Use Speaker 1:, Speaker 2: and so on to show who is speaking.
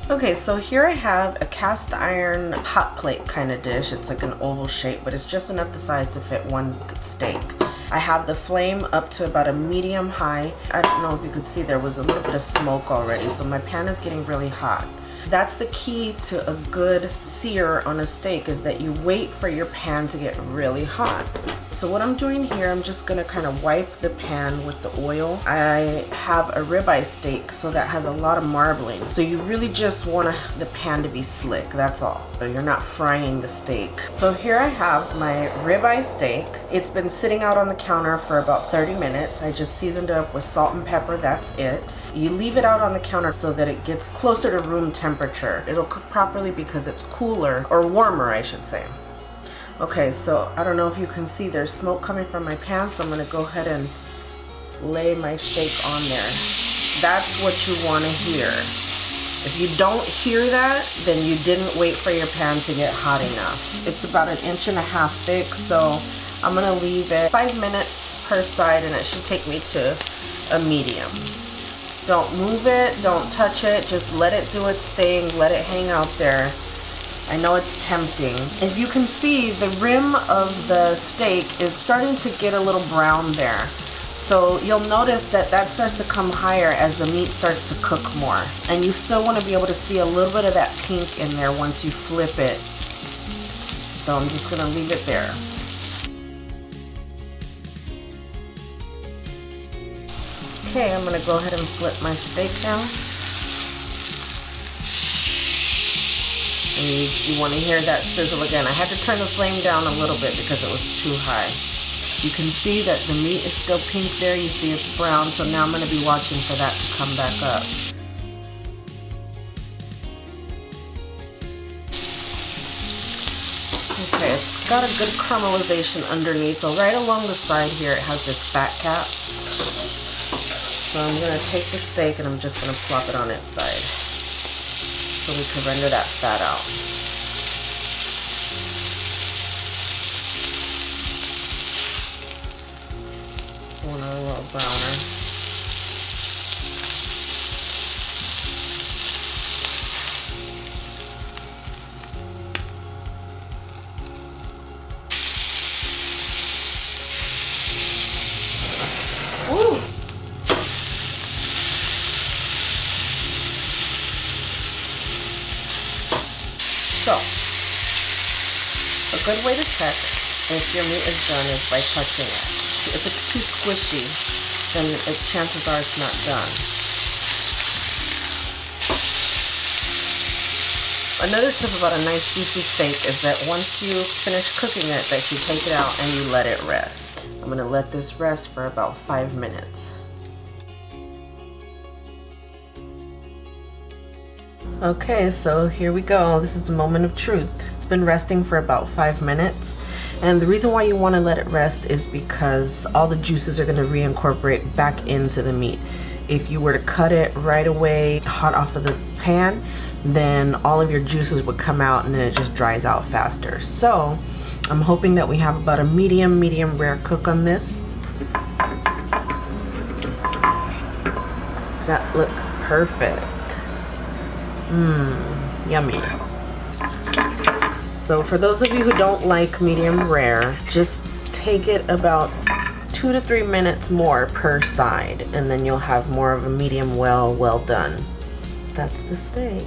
Speaker 1: Okay, so here I have a cast iron hot plate kind of dish. It's like an oval shape, but it's just enough the size to fit one steak. I have the flame up to about a medium high. I don't know if you could see, there was a little bit of smoke already, so my pan is getting really hot. That's the key to a good sear on a steak, is that you wait for your pan to get really hot. So what I'm doing here, I'm just gonna kind of wipe the pan with the oil. I have a ribeye steak, so that has a lot of marbling. So you really just want the pan to be slick, that's all. So you're not frying the steak. So here I have my ribeye steak. It's been sitting out on the counter for about 30 minutes. I just seasoned it up with salt and pepper, that's it. You leave it out on the counter so that it gets closer to room temperature. It'll cook properly because it's cooler, or warmer I should say. Okay, so I don't know if you can see, there's smoke coming from my pan, so I'm gonna go ahead and lay my steak on there. That's what you wanna hear. If you don't hear that, then you didn't wait for your pan to get hot enough. It's about 1.5 inches thick, so I'm gonna leave it 5 minutes per side, and it should take me to a medium. Don't move it, don't touch it, just let it do its thing, let it hang out there. I know it's tempting. If you can see, the rim of the steak is starting to get a little brown there. So you'll notice that that starts to come higher as the meat starts to cook more. And you still want to be able to see a little bit of that pink in there once you flip it. So I'm just gonna leave it there. Okay, I'm gonna go ahead and flip my steak now. And you want to hear that sizzle again. I had to turn the flame down a little bit because it was too high. You can see that the meat is still pink there. You see it's brown, so now I'm going to be watching for that to come back up. Okay, it's got a good caramelization underneath. So right along the side here, it has this fat cap. So I'm going to take the steak and I'm just going to plop it on its side, so we can render that fat out. Want a little browner. Ooh. So, a good way to check if your meat is done is by touching it. If it's too squishy, then chances are it's not done. Another tip about a nice juicy steak is that once you finish cooking it, that you take it out and you let it rest. I'm going to let this rest for about 5 minutes. Okay, so here we go. This is the moment of truth. It's been resting for about 5 minutes. And the reason why you want to let it rest is because all the juices are going to reincorporate back into the meat. If you were to cut it right away, hot off of the pan, then all of your juices would come out and then it just dries out faster. So I'm hoping that we have about a medium rare cook on this. That looks perfect. Yummy. So for those of you who don't like medium rare, just take it about 2 to 3 minutes more per side, and then you'll have more of a medium well done. That's the steak.